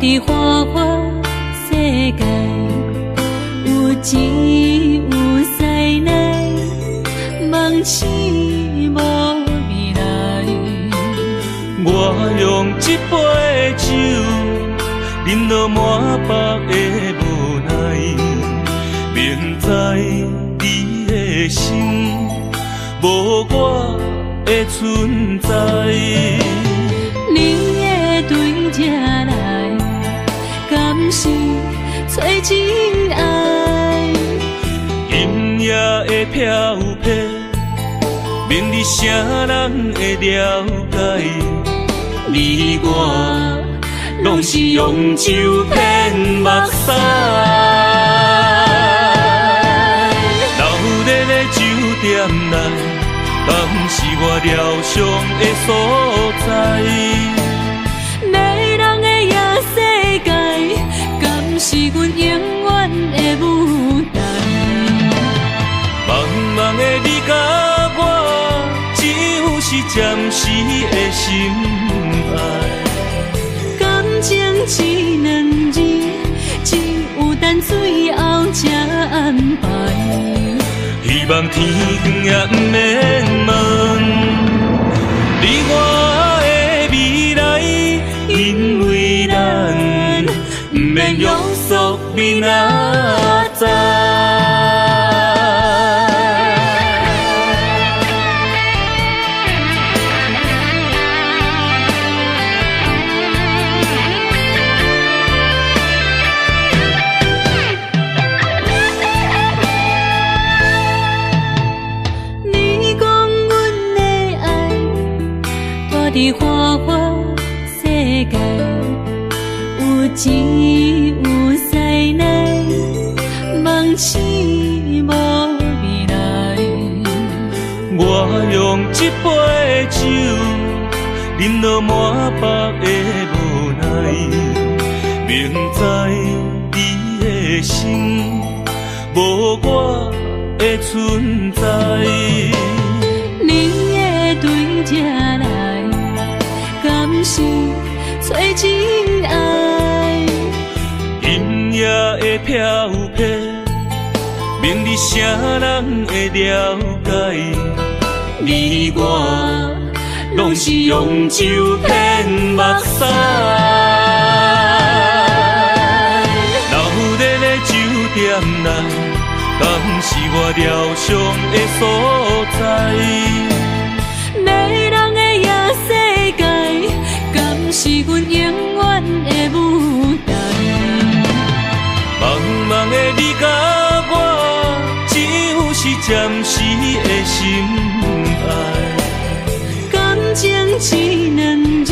伫花花世界，有钱有犀利，梦醒无未来。我用一杯酒，饮落满腹的无奈，明知你的心无我的存在。你的对这来，敢是找真爱？音乐的飘飘，明日啥人会了解？你我拢是用酒骗目屎，流热的酒店内，敢是我疗伤的所在？迷人的夜世界，敢是阮永远的舞台？茫茫的你甲我，只有是暂时的心爱。感情一两字，只有等最后才安排。希望天光也不免问你我的未来，因为咱不免约束明仔载。伫花花世界，有钱有犀利，梦醒无未来。我用一杯酒，饮落满腹的无奈，明知你的心无我的存在。你的对这来，敢是找真爱？音乐的飘飘，明日啥人会了解？你我拢是用酒骗目屎，流热的酒店内，敢是我疗伤的所在？迷人的夜世界，敢是阮永远的舞台？茫茫的你甲我，只有是暂时的心爱。感情一两字，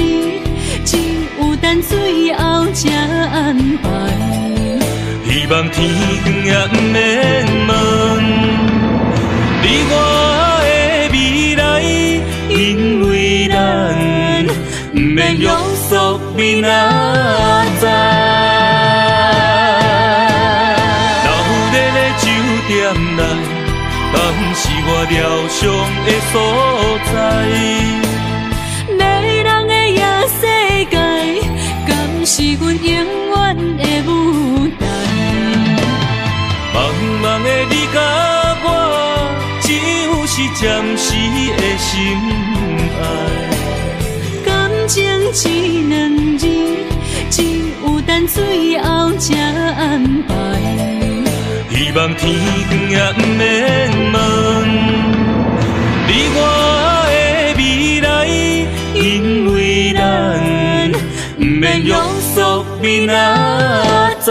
只有等最后才安排。希望天光也不免问你我的未来，因为咱不免约束明仔载。流热的酒店内，敢是我疗伤的所在？迷人的夜世界，敢是阮永远的舞台？茫茫的你甲我，只有是暂时的心爱。感情一两字，只有等最后才安排。希望天光也不免问你我的未来，因为咱不免约束明仔载。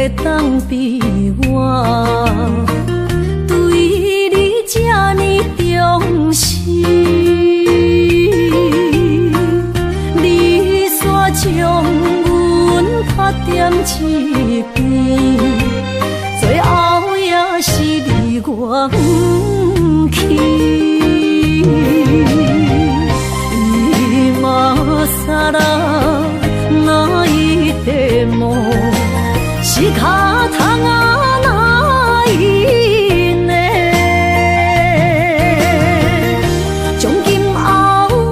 会当比我对你这呢重视？你煞将阮拍点一边，最后也是你我不去。今ら泣いても仕方がないね。从今后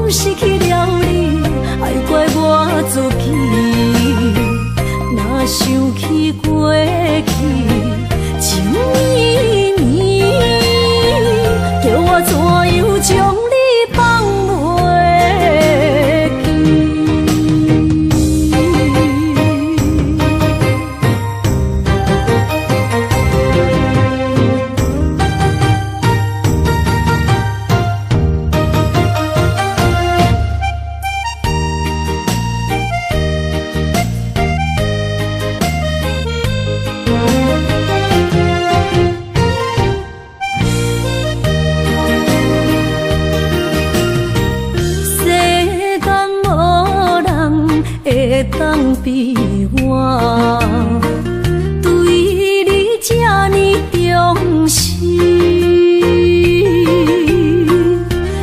失去了你，爱怪我自己。若想起过去情绵绵，叫我怎样将你放袂？当比我对你这呢重视，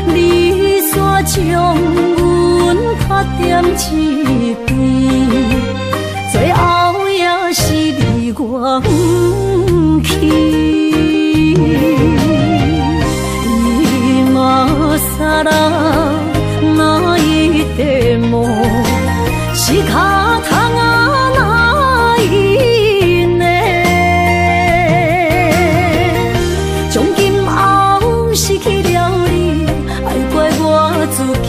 你煞将阮拍点一边，最后也是你我不去。今ら泣いても仕方がないね。从今后失去了你，爱怪我自己。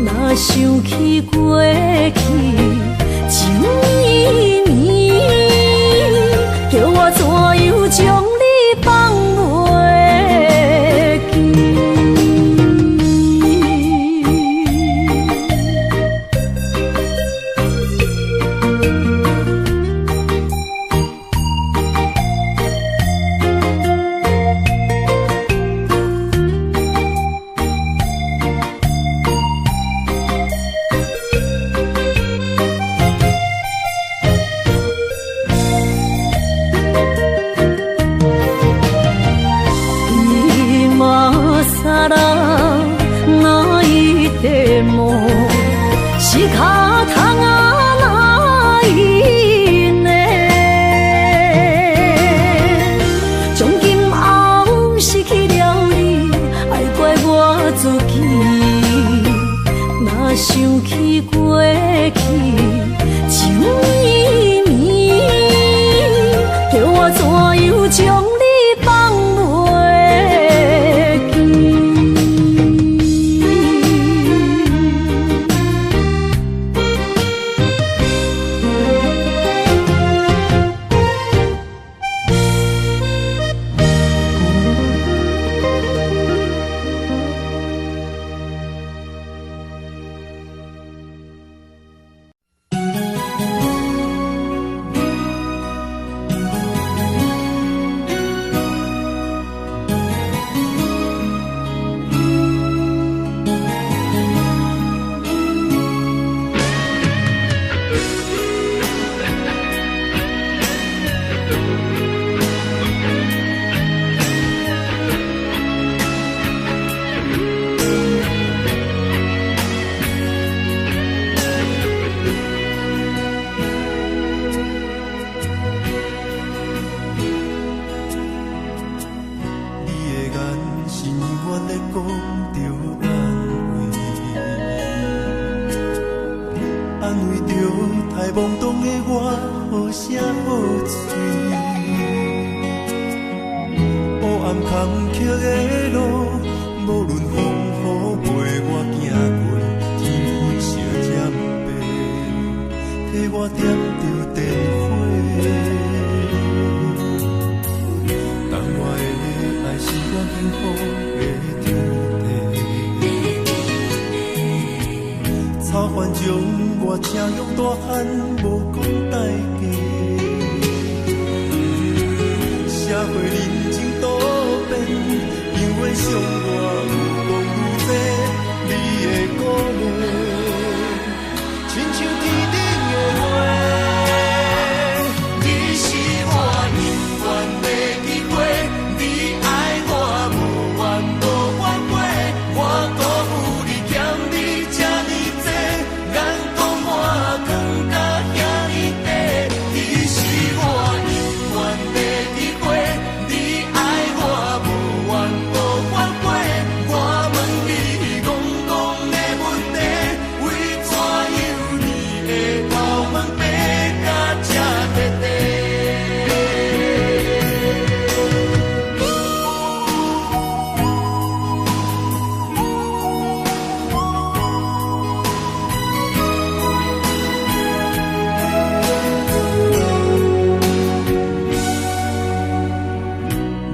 若想起过去情绵绵，叫我怎样将你放袂记？でも仕方がないね。从今后失去了你，爱怪我自己。若想起过去情绵绵，叫我怎样将你放袂记？草原将我请用大汉，无讲代价。会人情多变，因为相爱有讲有多，你的鼓励，亲像天顶的花。你是我永远的机会，你爱我无怨无反悔，我辜负你欠你这呢多，眼光我更加遐呢多。你是我永远的机会，你爱我无怨无反悔，我问你戆戆的问题，为怎样你的头毛白甲这地地？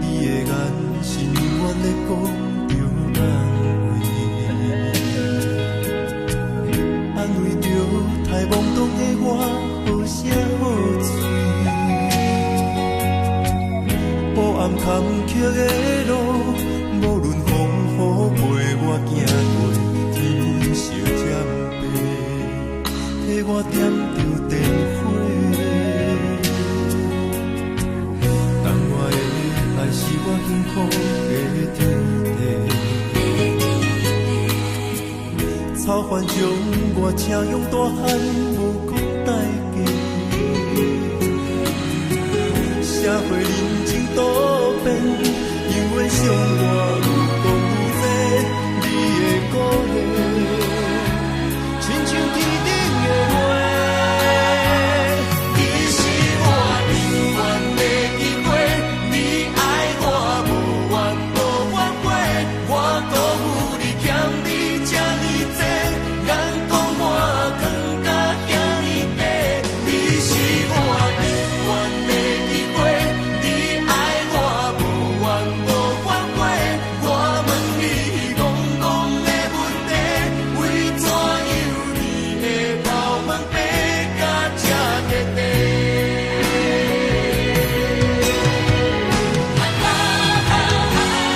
你的眼是永远在讲着安慰着太懵懂的我，好声好嘴。黑暗坎坷的路，无论风雨陪我行过，天色渐白，替我点着灯火。但我的爱是我幸福的天地，草原将我请用大汉，无讲代价。社会人情多变，因为相爱有讲有多，你的鼓励，亲像天顶的花。你是我永远的机会，你爱我无怨无反悔，我辜负你欠你这呢多，眼光我更加遐呢多。你是我永远的机会，你爱我无怨无反悔，我问你戆戆的问题，为怎样你的头毛白甲这地地？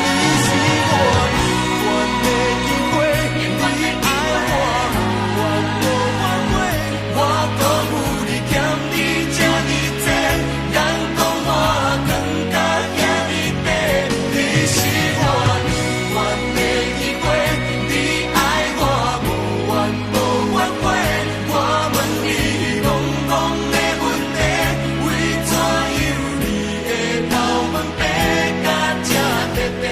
你是我永远的机会，你爱我无怨无反悔，我辜负你欠你这呢多，眼光我更加遐呢多。你是我永远的机会，你爱我无怨无反悔，我问你戆戆的问题，为怎样你的头毛白甲这地地？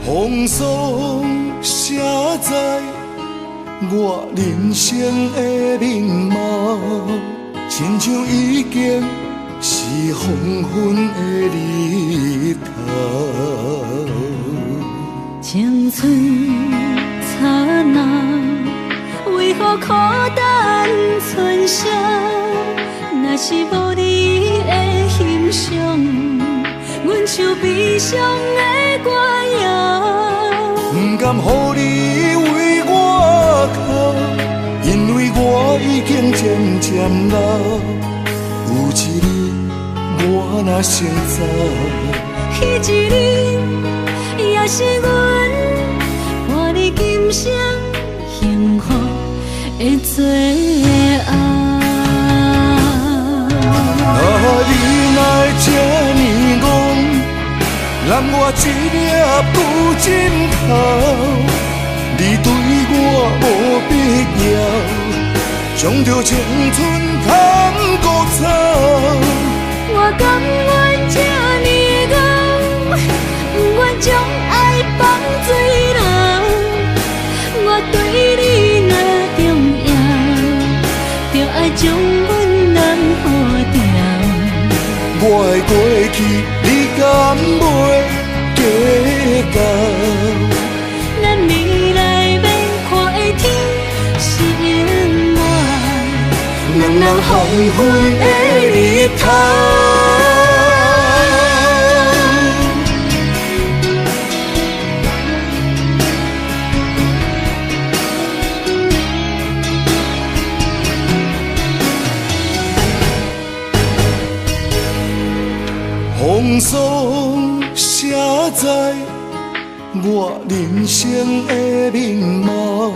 风霜写在我人生的面貌，亲像已经是黄昏的日头。青春刹那，为何孤单存剩？若是无你的欣赏，阮像悲伤的歌谣。不甘予你为我哭，因为我已经渐渐老。有一日我若先走，彼一日也是阮伴你今生幸福的最后。你若会这呢戆，揽我一粒不枕头，你对我无必要，将着青春通孤草。我甘愿这呢人黄昏的日头。风霜写在我人生的面貌，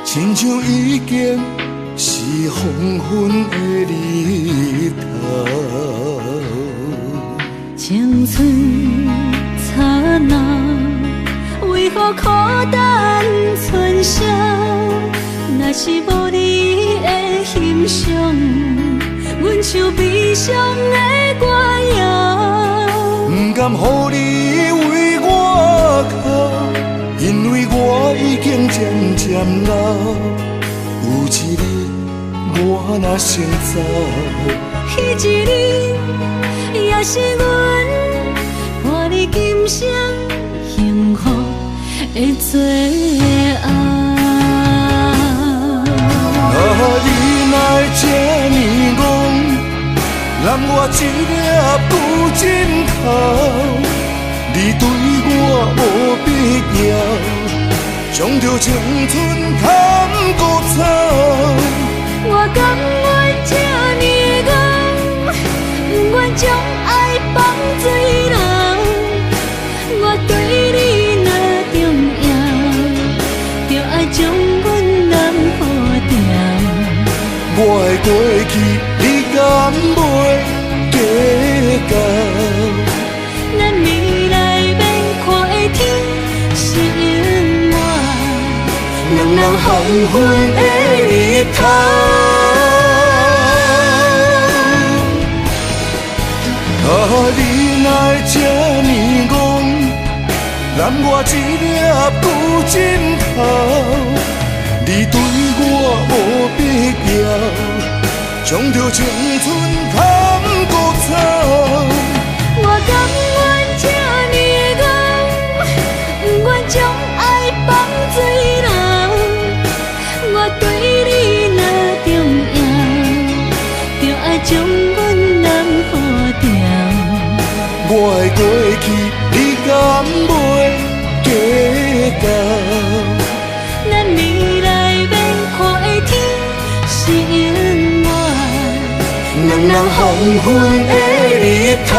亲像已经是黄昏的日头。青春刹那，为何孤单春宵？若是无你的欣赏，阮像悲伤的歌谣。不甘予你为我哭，因为我已经渐渐老。有一日我若先走，彼一日也是阮伴你今生幸福的最后。你来这呢戆，揽我一粒旧枕头。你对我无必要，将着青春砍孤草。我甘愿这呢戆，不愿将爱放水流。我对你若重要，就爱将阮人抱牢。我的过去，你敢袂计较？咱未来免看的天是永远，两人黄昏的日头。你来这呢戆，揽我一粒旧枕头。你对我无必要，将着青春砍孤草。我甘愿这呢戆，不愿将爱放水流。我对你若重要，就爱将阮人抱牢。我的过去，你敢袂计较？咱未来免看的天是永远，两人黄昏的日头。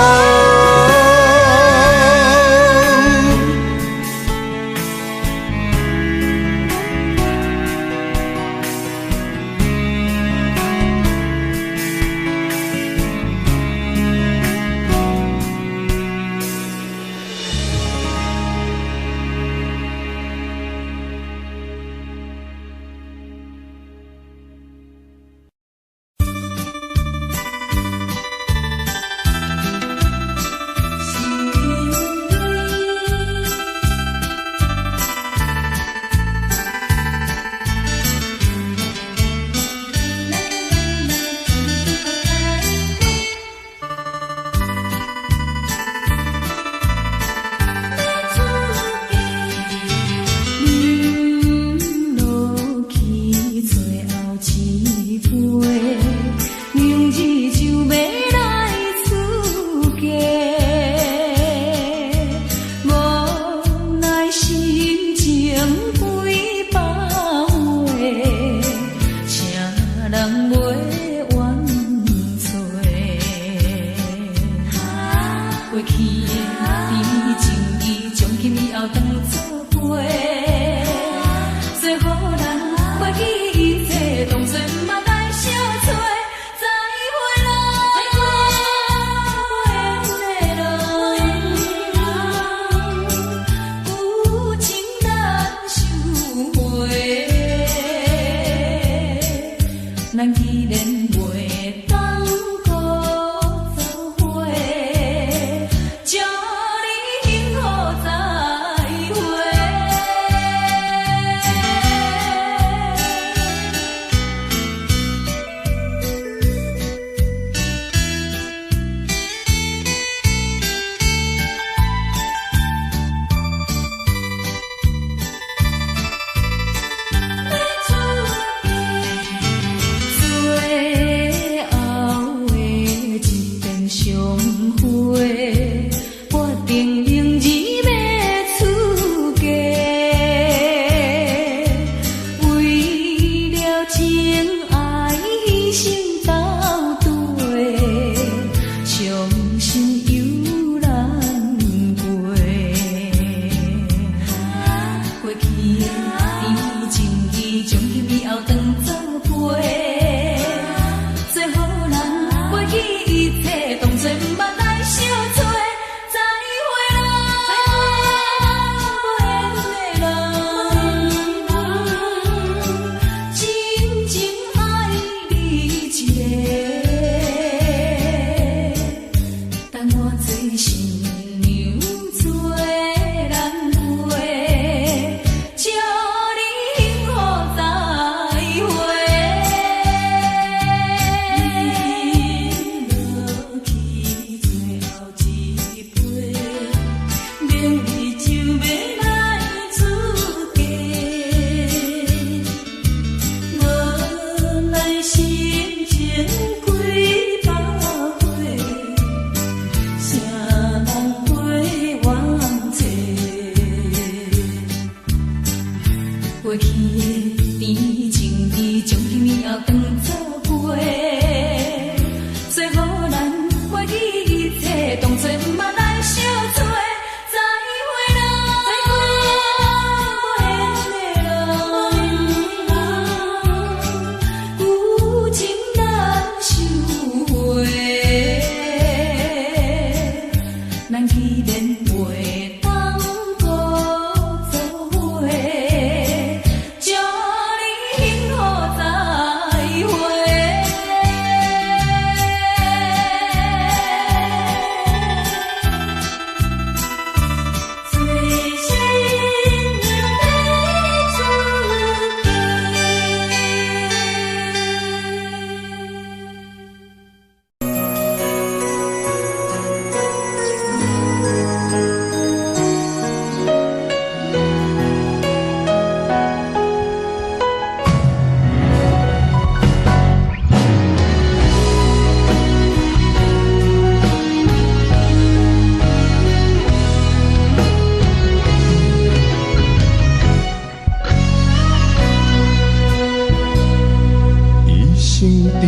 生治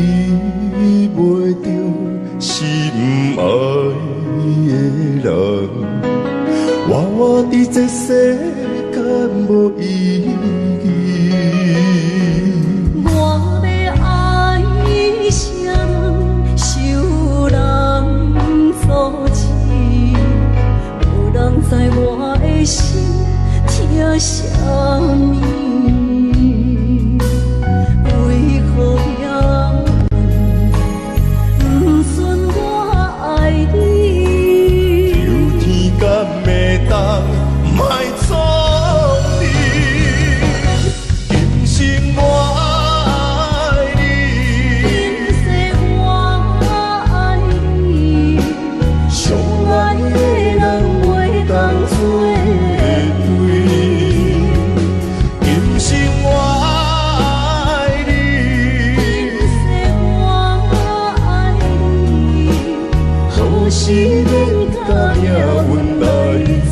袂着心爱的人，活伫这世间无意义。我要爱谁人，受人阻止，无人知我的心疼啥物。为何也不准我爱你？有天敢会当莫错你，今生我爱你，今世我爱你，相爱的人袂当做对。今生我爱你，今世我爱你，好时免甲命运来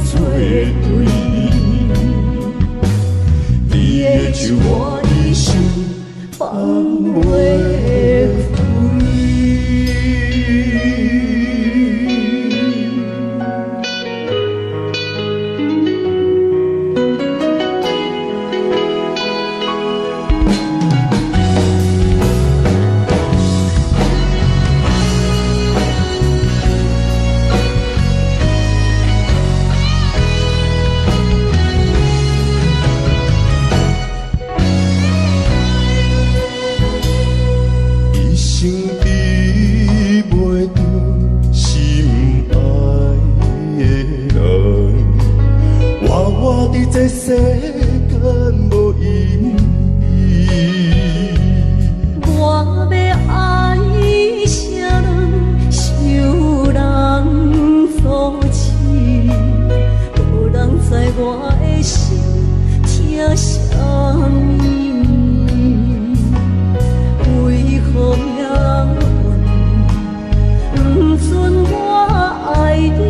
作对。你的手我的手，放袂开。一生治袂着心爱的人，活伫这世间无意义。我要爱谁人，受人阻止，无人知我的心疼啥物。为何命运不准我爱你？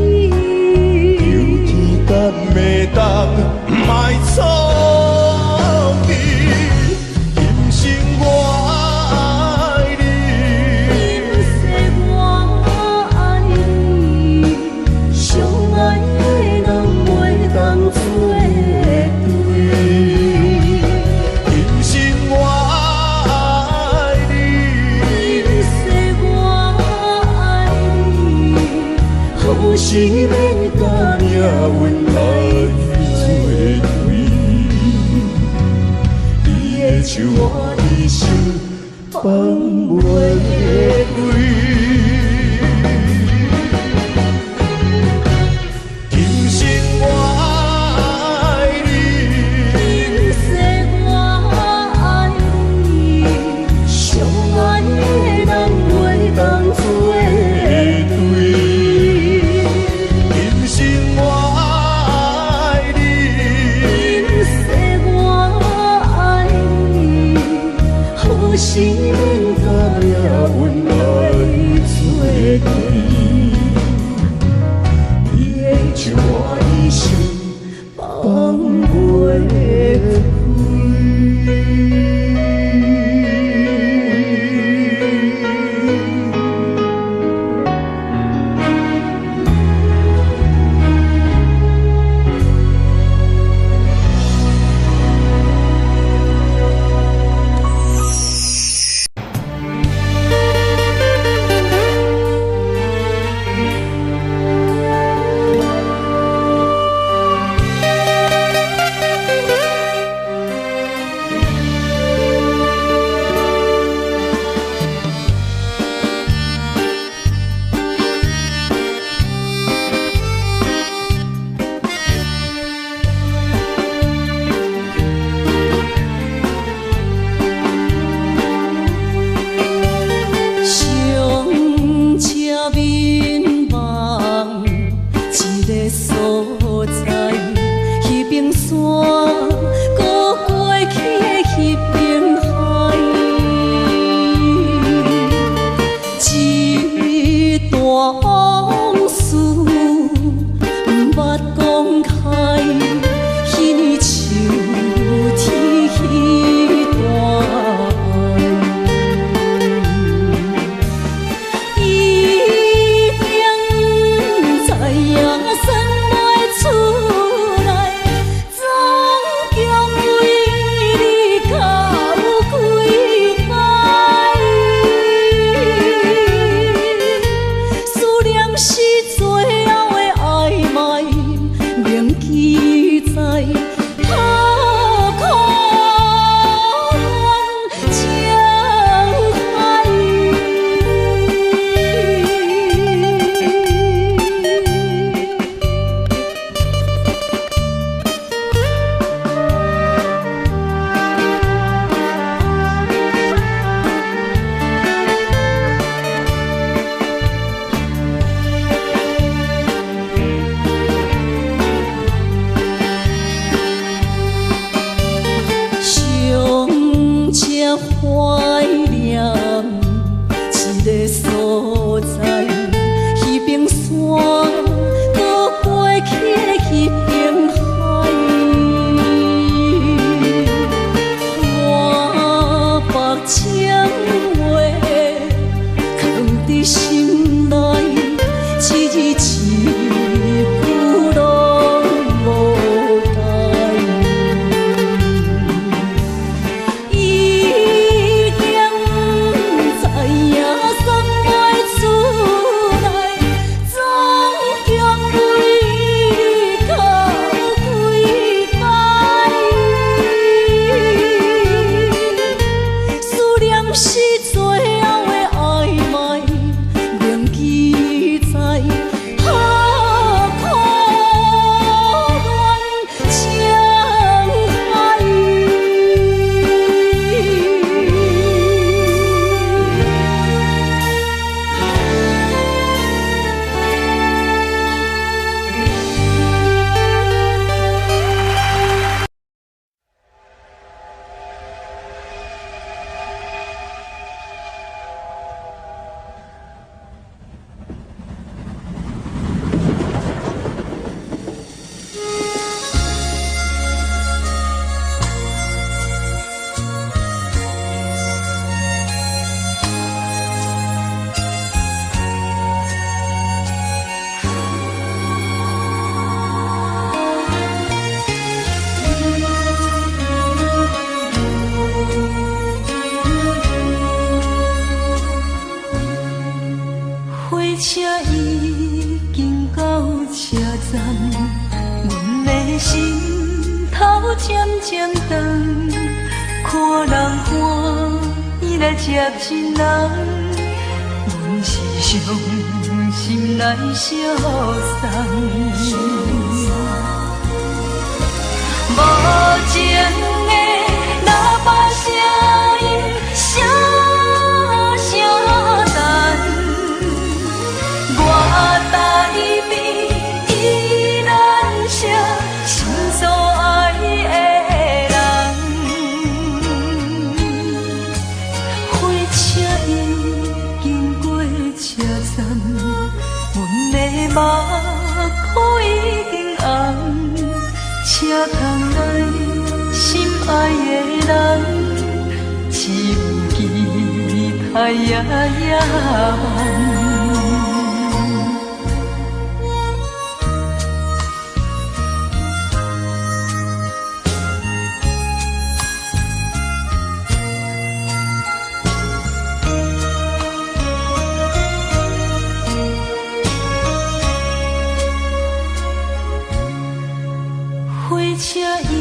有天敢会当莫错你，今生我爱你，今世我爱你，相爱的人袂当做对。今生我爱你，今世我爱你，好时免甲命运来作对。你的手我的手，放袂开。今生我爱你，今世我爱你，相爱的人袂当做对。今生我爱你，今世我爱你，好时免甲命运来作对。你的手我的手，放袂开。情话藏在心内，一字一句拢无改。已经知影送袂出来，总强为你哭几摆。思念是最后的暧昧，铭记在何苦恋情海。火车已经到车站，阮的心头渐渐长，看人欢喜来接亲人，阮是伤心来相送。无情的喇叭声音，声声淡。我台边依然是心所爱的人，火车已经过车站，阮的目眶已经红，车窗内心爱的人，只有期待夜夜梦。火车已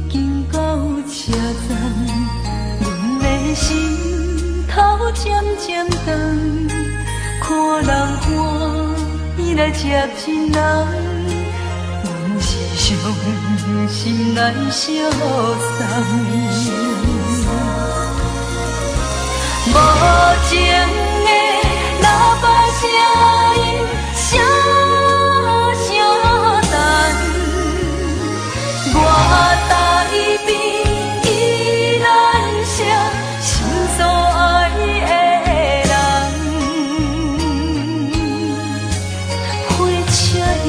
经到车站，阮的心头渐渐长，看人欢喜来接亲人，阮是伤心来相送。无情的喇叭声音，声声淡。我台边依然是心所爱的人，火车已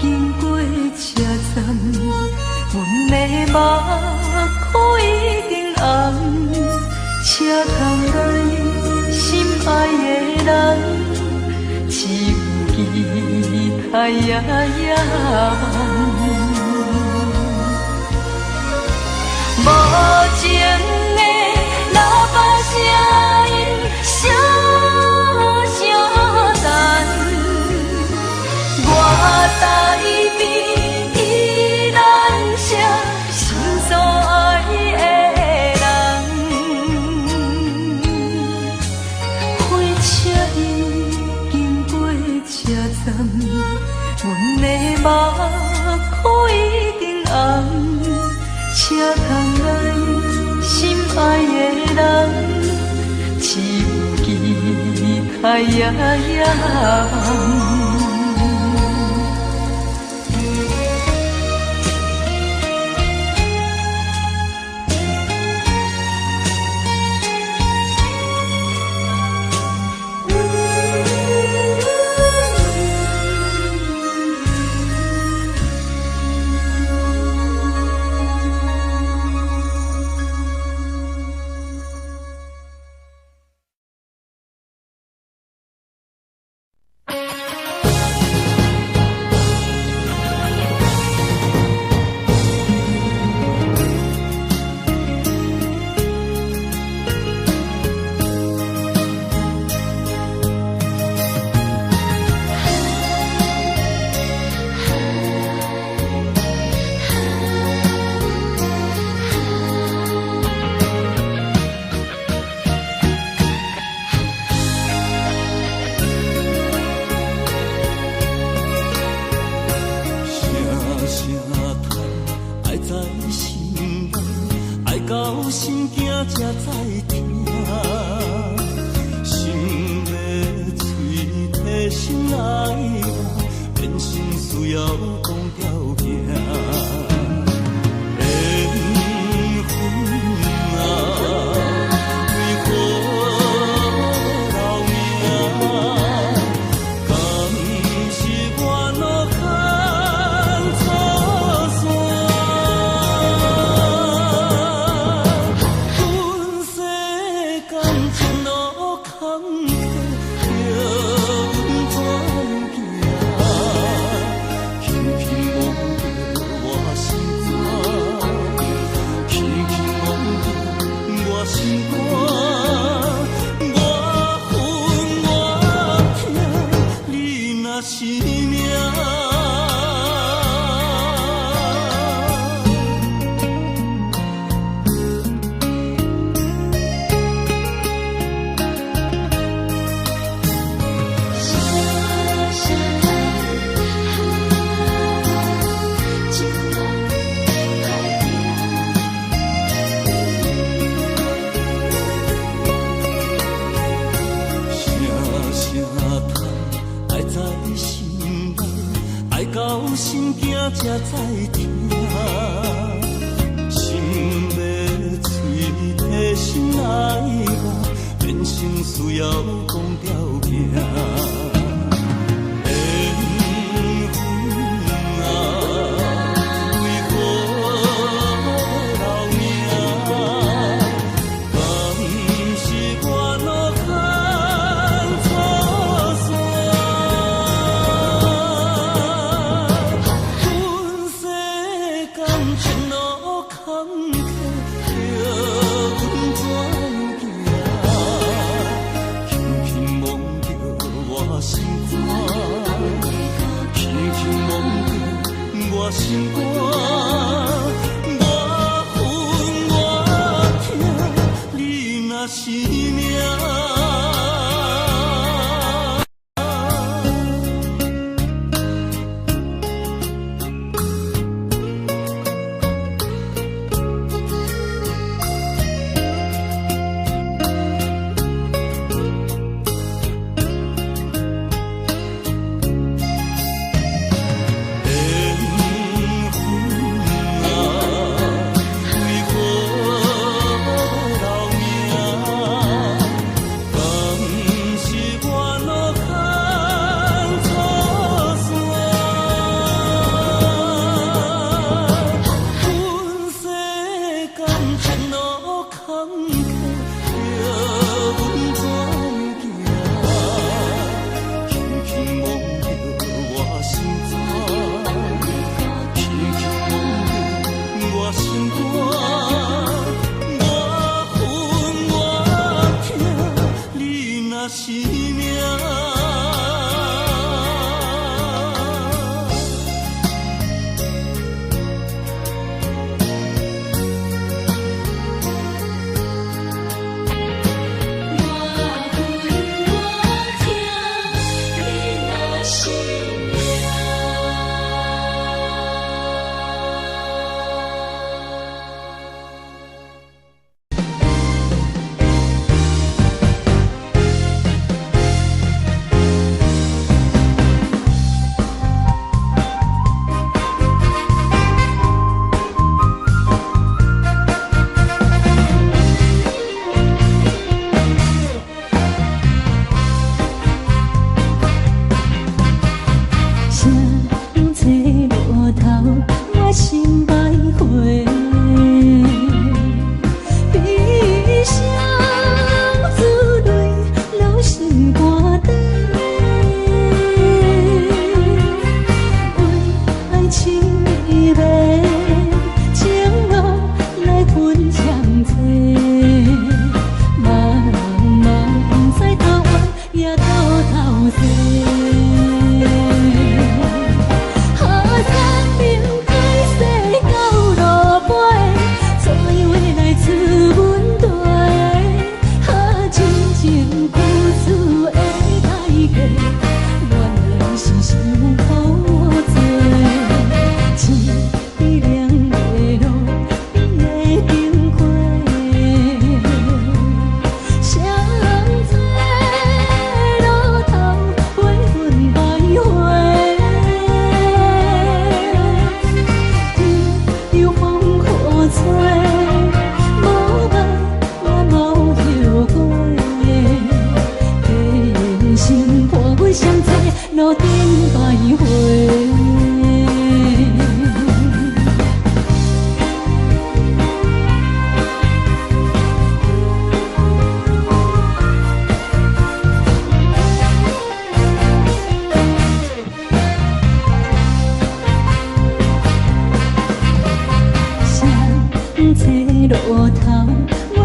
经过车站，阮的目眶已经红，车窗内心爱的人，只有期待夜夜梦。无情的喇叭声音，声声淡。我台边依然是心所爱的人，火车已经过车站，阮的目眶已经红。车窗内心爱的人，只有期待夜夜梦。才知听，心要嘴提心爱我，变心需要讲条件。缘分啊，为何留名？敢是我脑壳错散？阮世间前路坎坷，叫阮怎行？轻轻摸着我心肝，轻轻摸着我心肝，我恨我痛，你若是命。到心惊才知听，心要嘴提心爱我，变成需要讲条件。缘分啊，为何留名？敢是我脑壳错散？前路坎坷，叫阮怎行？轻轻摸着我心肝，轻轻摸着我心肝，我恨我痛，你若是命。为何留名？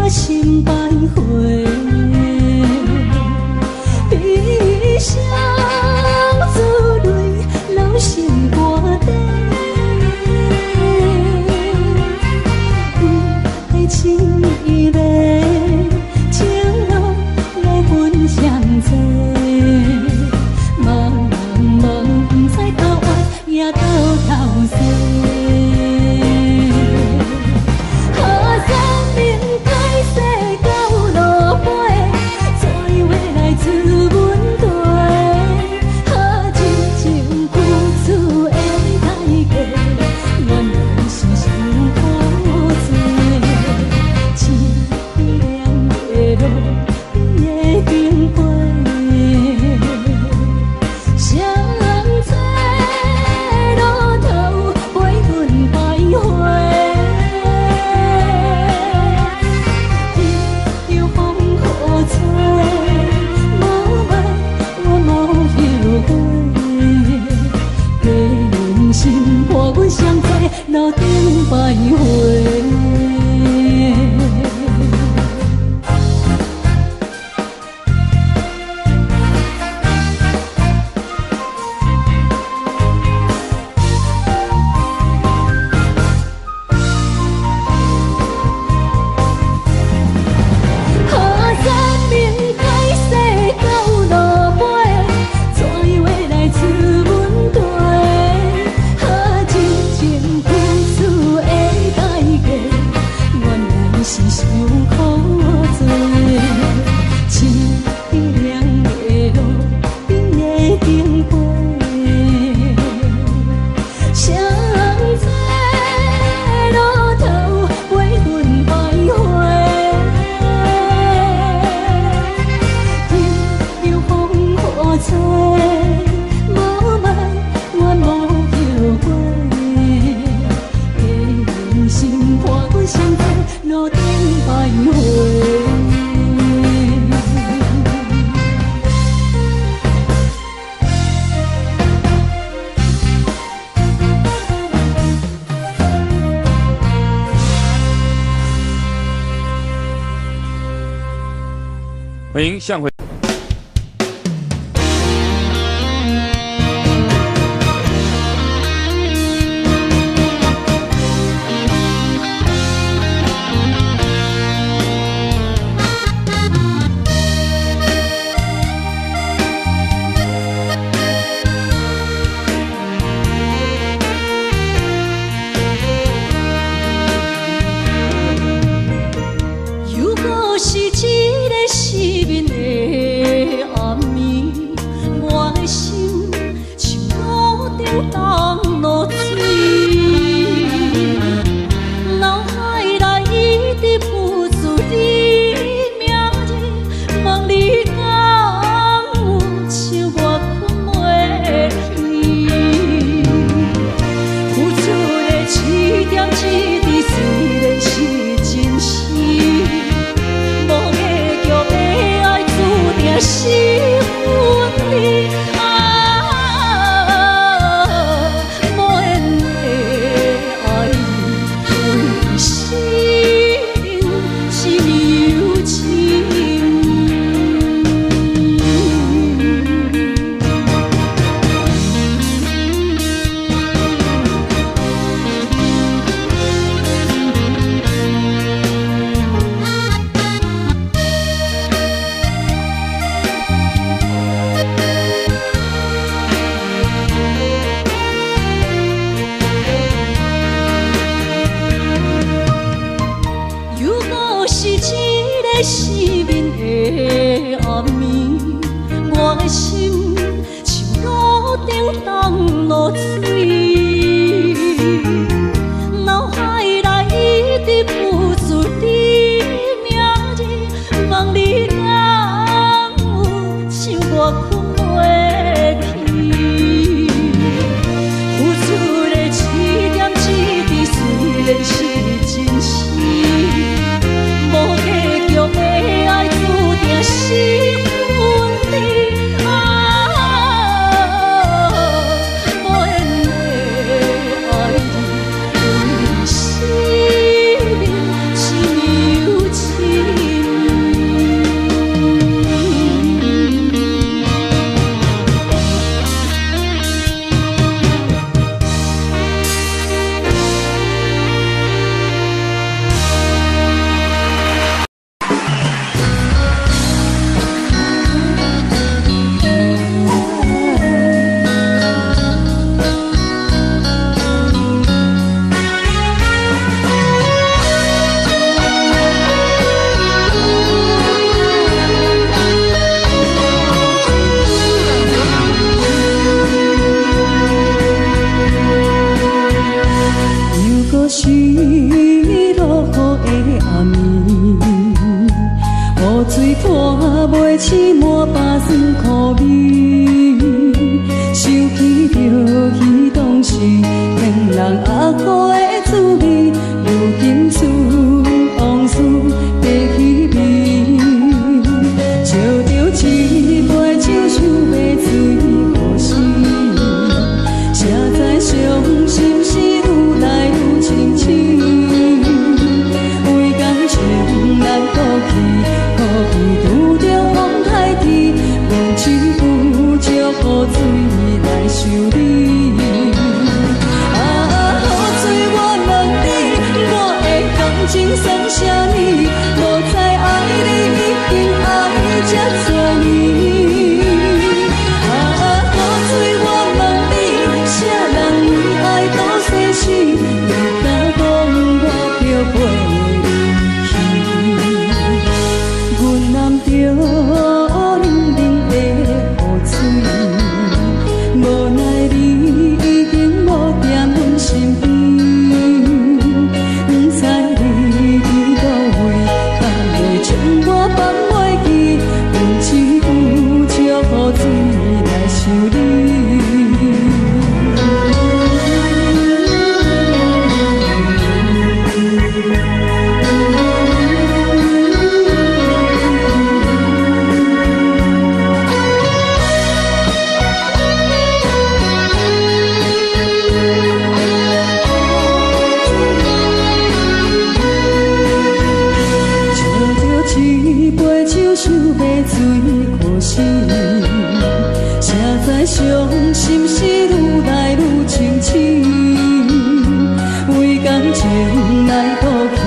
心徘徊，悲伤珠泪流心肝底。爱情依恋，情路来分相济，茫茫不知头弯也到头西。路顶徘徊。欢迎向回。如果是一个失眠的暗暝，我的心像路顶东落水，脑海内一直浮出你名字，问你敢有像我困袂去？付出的一点一滴，虽然是真实。是分离无缘的爱，为心是有情。是一个失眠的暗暝，我的心像路顶东落水，脑海内一直浮出你名字，问你敢有像我困袂去？付出的一点一滴，虽然是真实。无结局的爱，注定是分离。水拖袂起满巴酸苦味，想起着彼当时骗人压苦的滋味，如今思往事白稀微，笑着一杯酒想要醉过时，谁知伤心事愈来愈清醒，为感情来哭泣，可悲拄着风台天，望只有借雨水来修理。情算啥呢？无知爱你已经爱这多年。雨水我问你，啥人为爱多细心？你敢讲我着陪你去？阮揽着冷冷的雨水，无奈你已经无踮阮身边。伤心事愈来愈清醒，为感情来哭泣，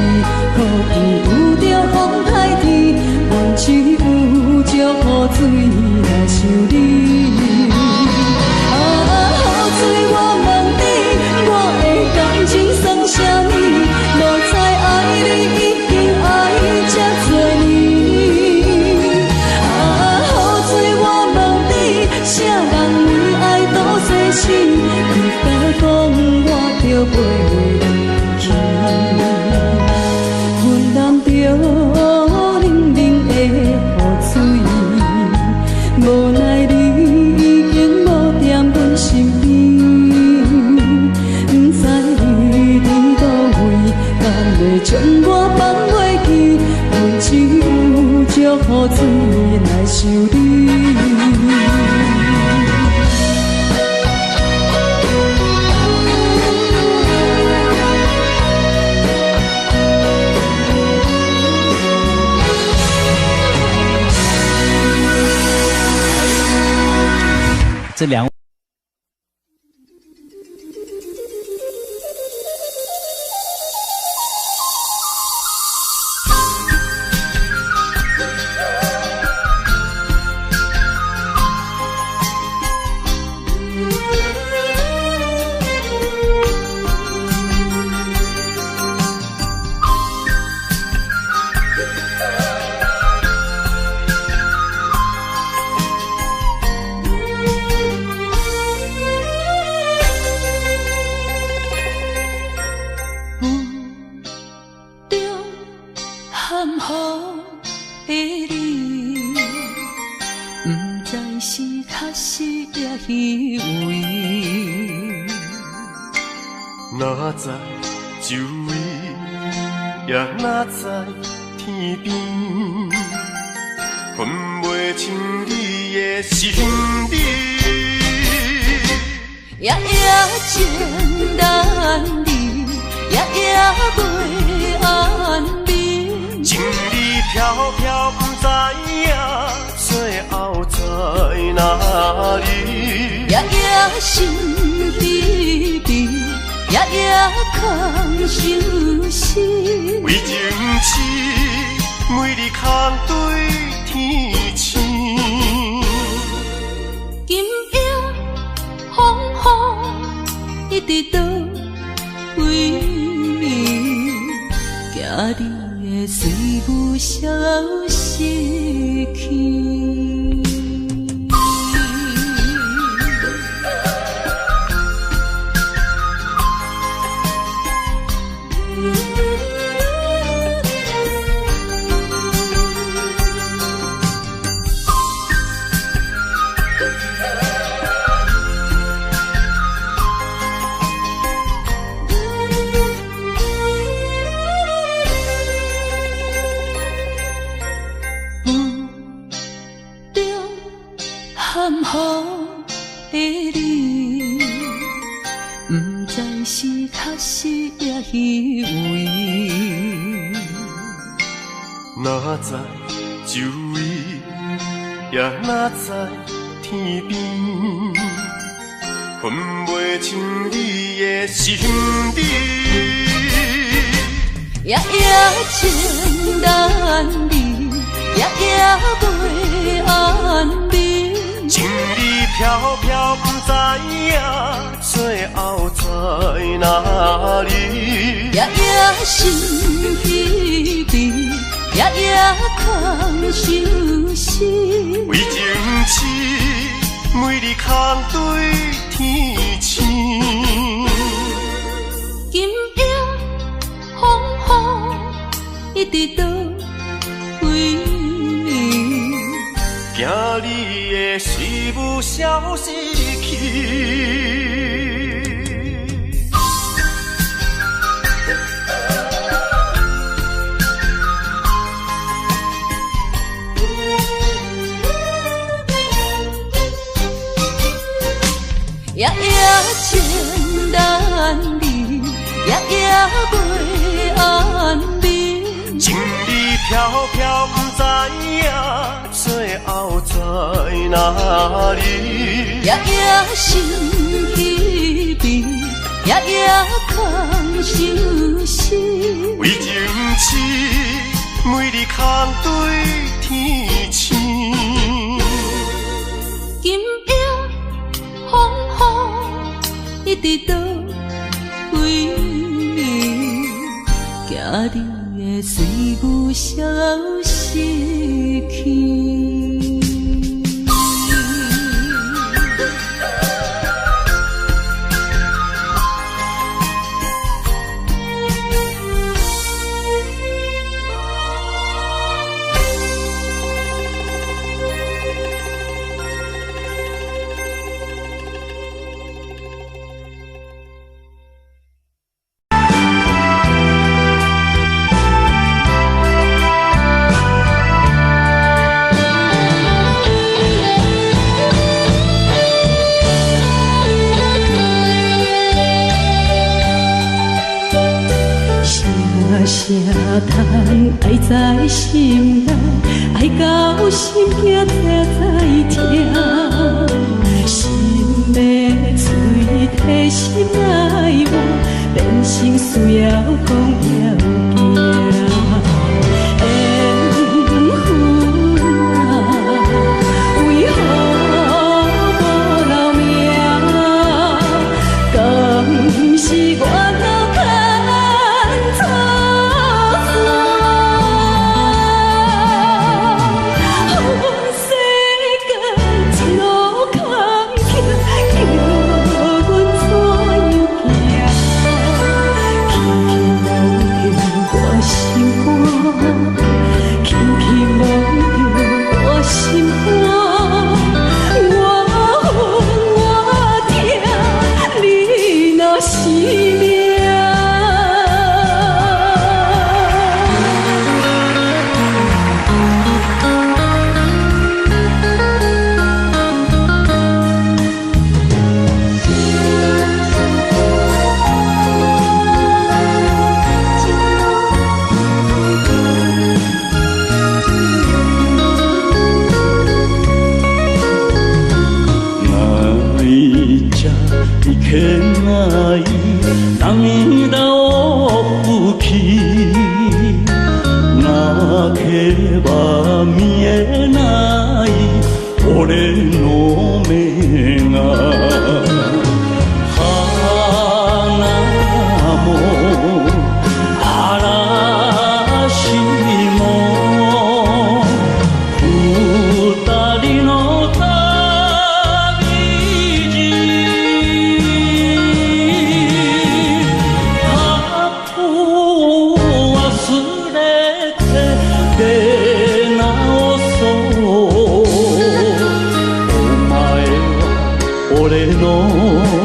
可悲拄着风台天，愿只有借雨水来修理。雨水我问你，我的感情算啥呢？无知爱你已经爱这多年。雨水我问你，啥人？你敢讲我着陪你去？阮揽着冷冷的雨水，无奈你已经无踮阮身边，不知你伫倒位，敢会将我放袂记？阮只有借雨水来修理。这两哪知周围，也哪知天边，分袂清你的心理。夜夜情难离，夜夜袂安眠。情理飘飘，不知影最后在哪里。夜夜心悲悲。夜夜空相思，为情痴，每日空对天星。今夜风雨一直倒位，惊你的随无消息去。含糊的你，不知是确实也虚伪。哪知周围，也哪知天边，分袂清你的心理。夜夜情难离，夜夜袂安眠。情意飘飘，不知影最后在哪里。夜夜心稀微，夜夜空相思。为情痴，每日空对天星。今夜风雨一直倒位，惊你的随无消失去。夜夜情难离，夜夜袂安眠。情意飘飘，不知影最后在哪里。夜夜心稀微，夜夜空相思。为情痴，每日空对天星。今夜风雨一直倒位，惊你的随无消失去。啥通爱在心内，爱到心惊痛在痛，心要嘴替心爱我，变成需要讲要行。缘分啊，为何无留名？敢是我？俺の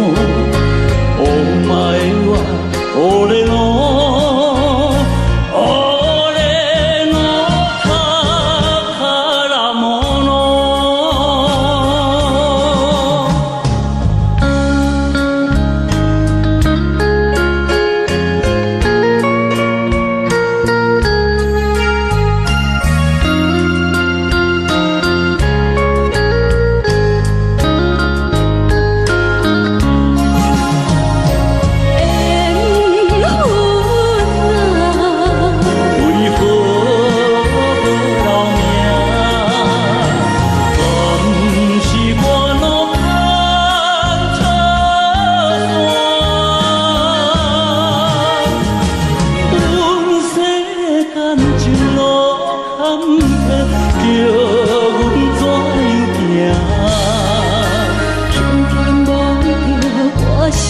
叫阮怎样行？轻轻摸着我心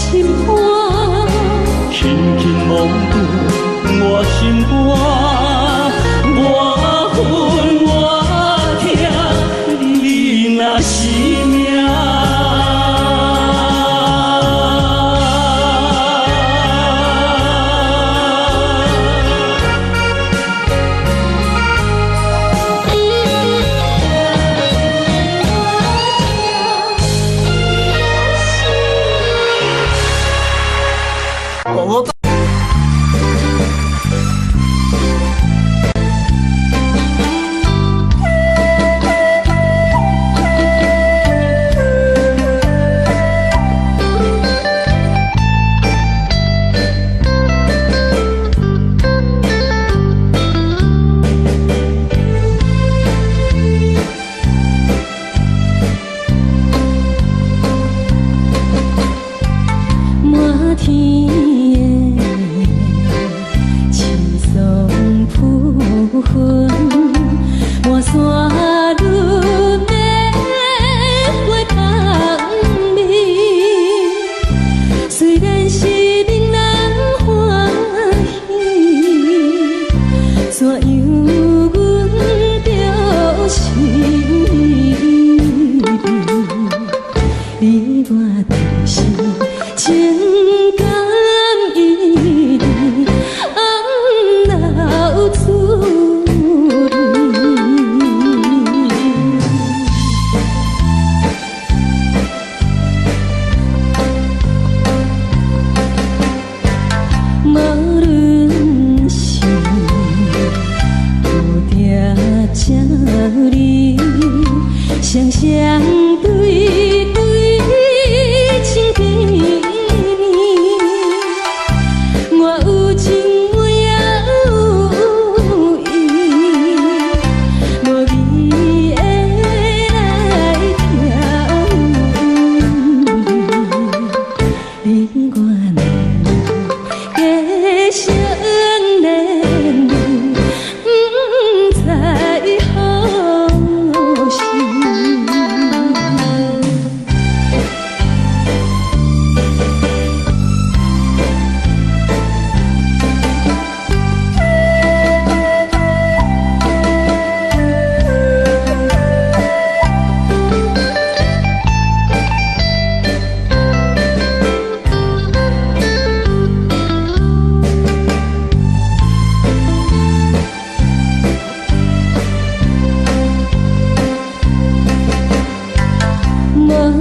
肝，轻轻摸着我心肝，我恨我疼，你若是命。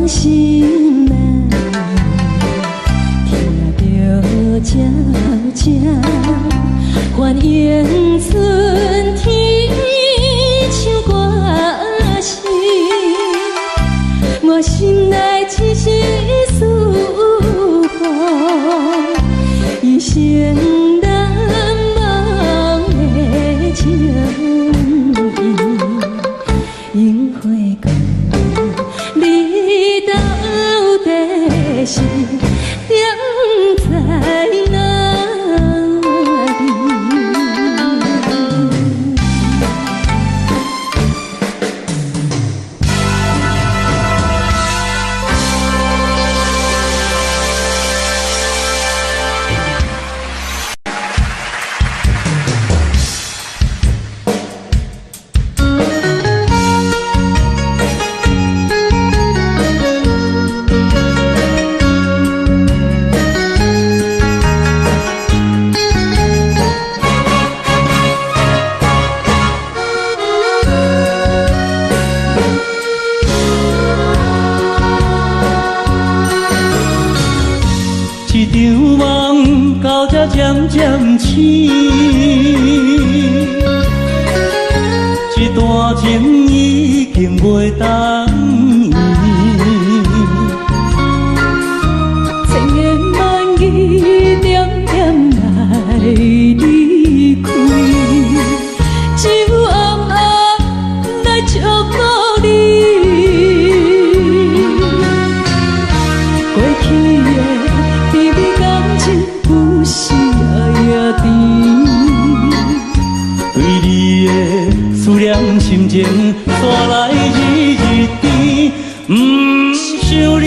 心啊，听着悄悄反映春天唱歌声，我心内一丝思念，一生难忘的情意，樱花光。是点在哪里？一场梦到这渐渐醒，一段情已经袂当圆。千言万语点点来离开，只有暗暗来祝福你。过去的甜蜜感情有时也甜，对你的思思念心情带来日日甜，不想你，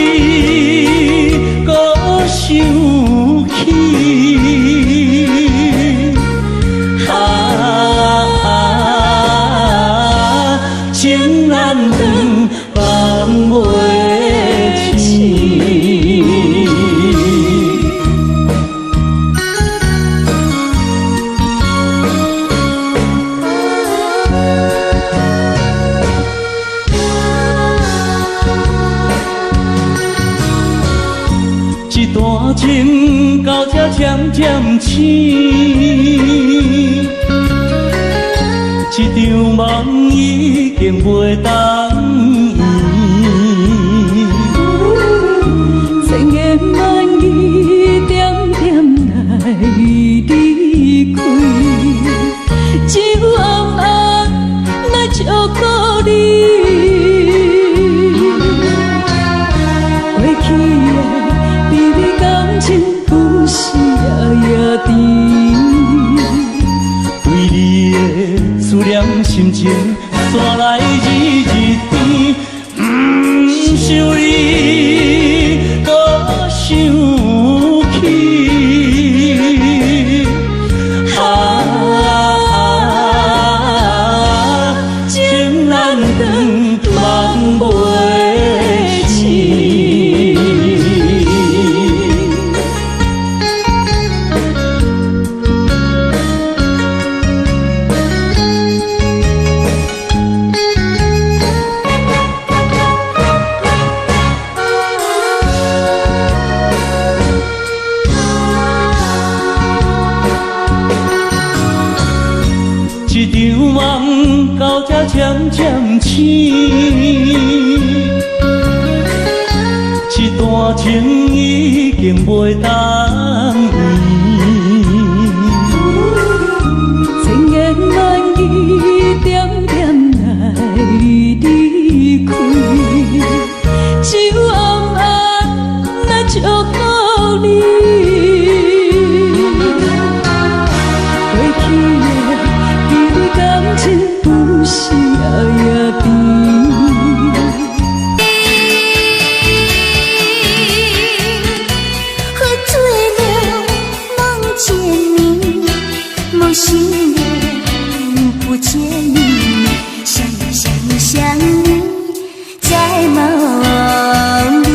搁想起。情难断，放袂清。一段情到这渐渐醒，一场梦已经袂当圆，千言万语点点来离开，只有暗暗来照顾你。过去的美美感情，不是夜夜甜。为你的思念心情带来日日甜，不想你，搁想起。情难断，梦袂清。一场梦到这渐渐醒，一段情已经袂当圆。千言万语点点来离开，只有暗暗来照顾你。过去的美美感情，不是夜夜甜。喝醉了梦见你，梦醒了不见你，想你想你想你在梦里。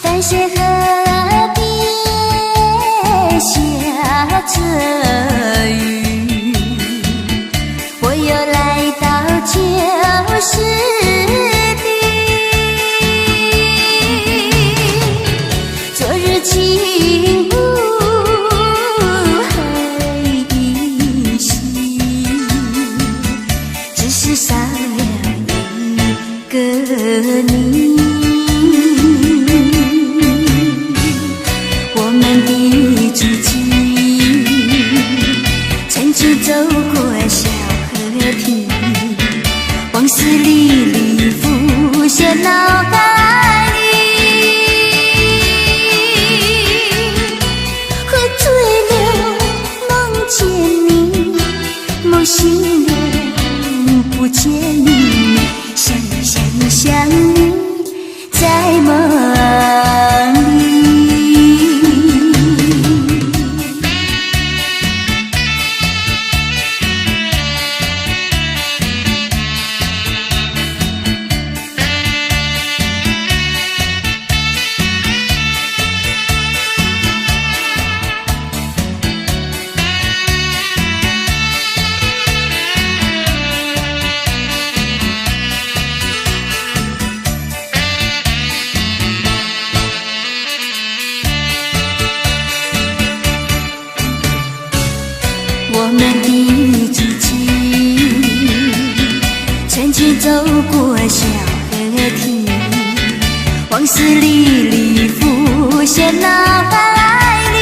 淡水河边下着雨，我又来到旧时地。昨日情无还依稀，只是少了一个你。我们的足迹曾经走过小河堤，往事历历浮现脑海里。喝醉了梦见你，梦醒了不见你，想你想你想你在梦里。我们的足迹曾经走过小河堤，往事历历浮现脑海里。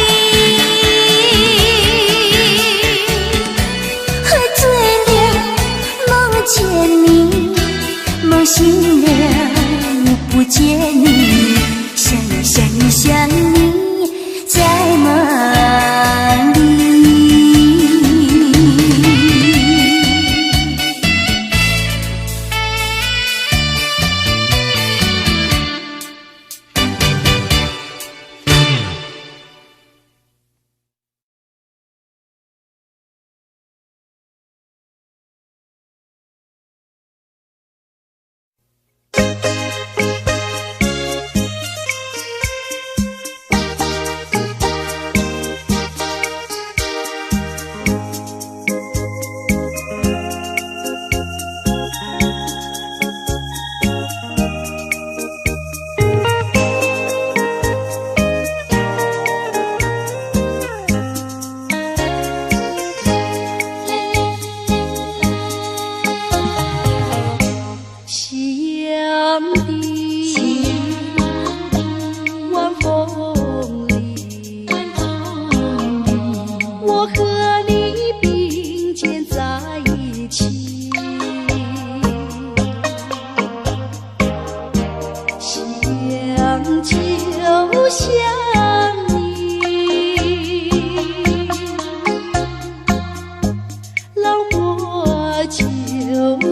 就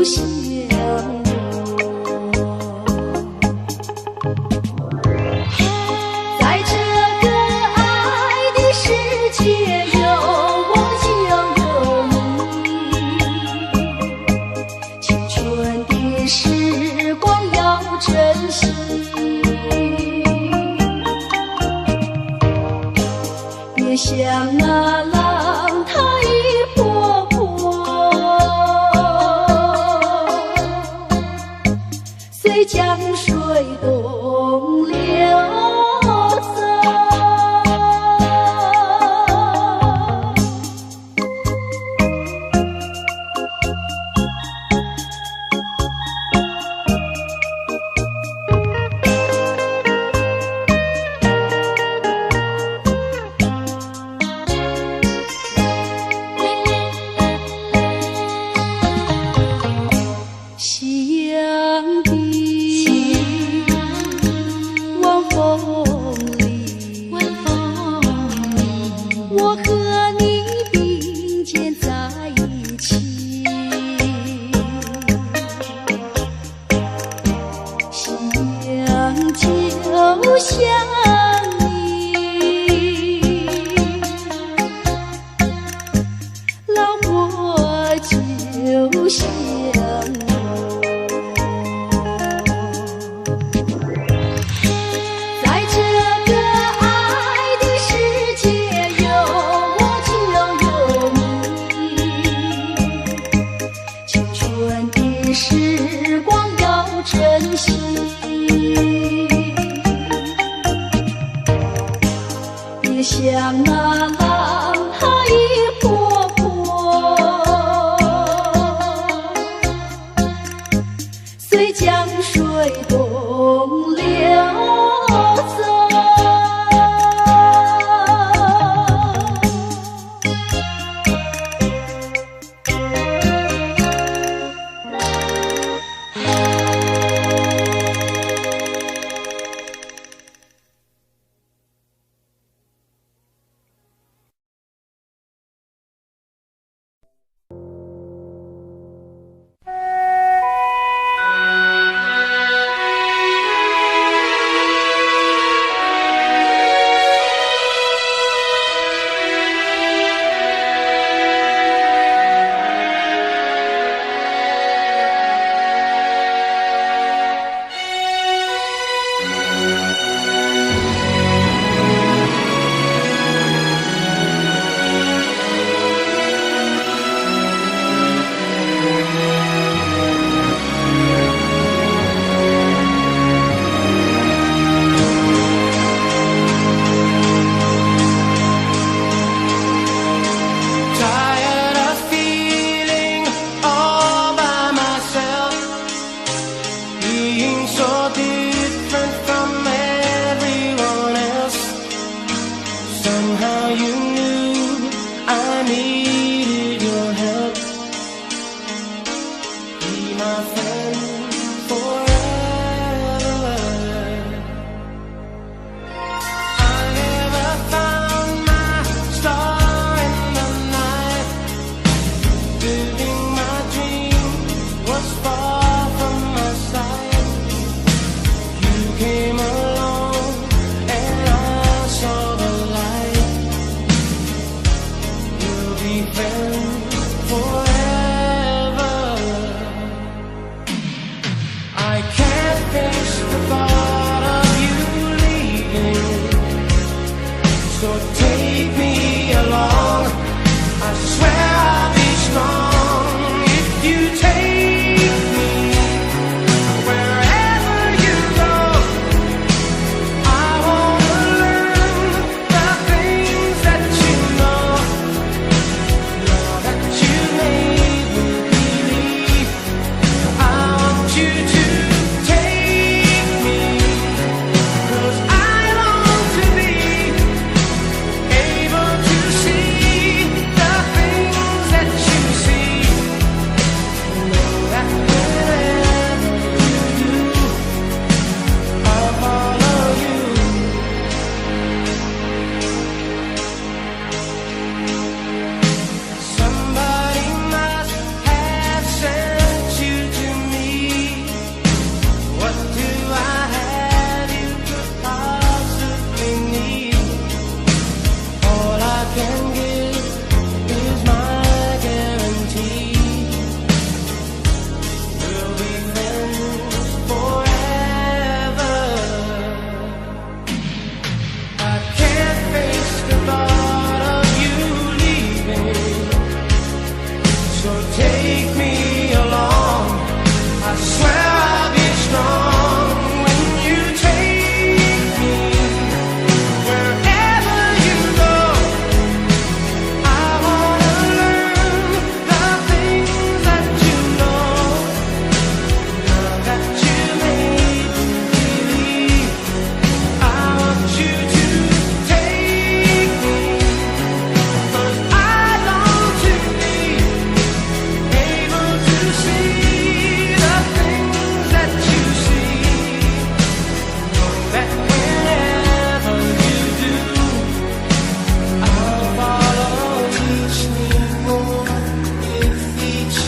像我，在这个爱的世界有我就有你，青春的时光要珍惜，别像那浪它一波波，随江水东流走。夕阳的晚风里，我和你并肩在一起。夕阳就像你，老我就像在这个爱的世界有我就有你，青春的时光要珍惜，别像那浪它一波波， take me along. I swear I'll be strong when you take me. Wherever you go, I wanna learn the things that you know. Now that you made me believe, I want you to take me. 'Cause I long to be able to see the things that you see. Know that wherever you do, I'll follow each new moon with each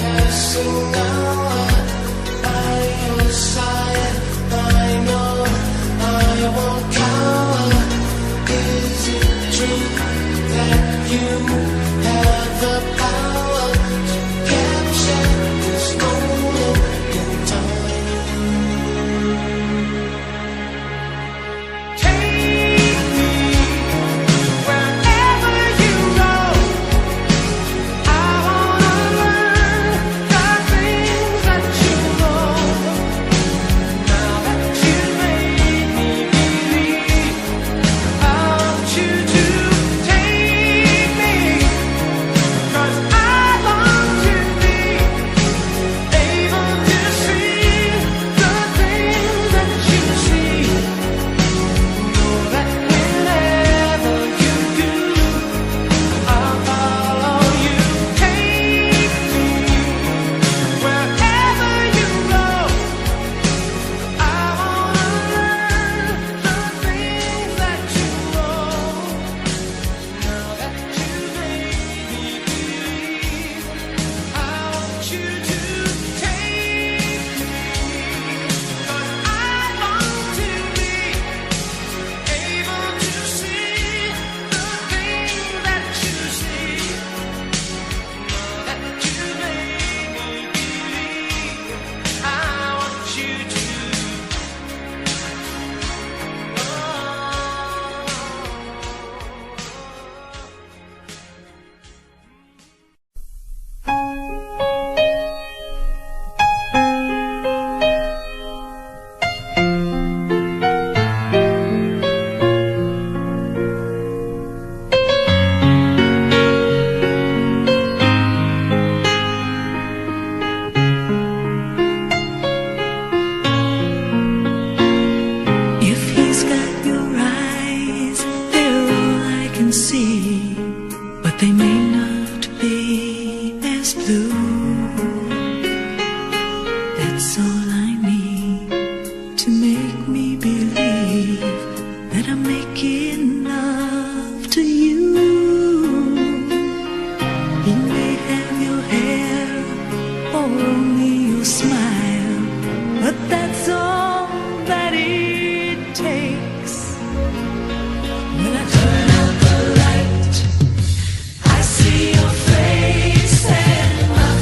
passing hour. By your side, I know I won't cower. Is it true that you have the power to capture this moment in time? Take me wherever you go. I wanna learn the things that you know. Now that you made me believe, I want you to take me. 'Cause I long to be able to see the things that you see. Know that whenever you do, I'll follow you. Take me wherever you go. I wanna learn the things that you know. Now that you made me believe, I want you to take me. 'Cause I long to be able to see the things that you see. Now that you made me believe, I want you to. If he's got your eyes, they're all I can see, but they may not be as blue. That's all I need to make me believe that I'm making love to you. You may have your hair or only your smile, but that's all that it takes. When I turn out the light, I see your face and my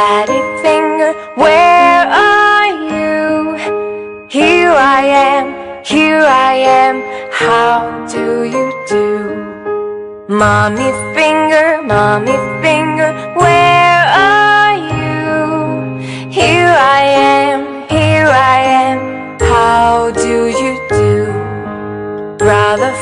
Daddy finger, where are you? Here I am, how do you do? Mommy finger, where are you? Here I am, how do you do? Brother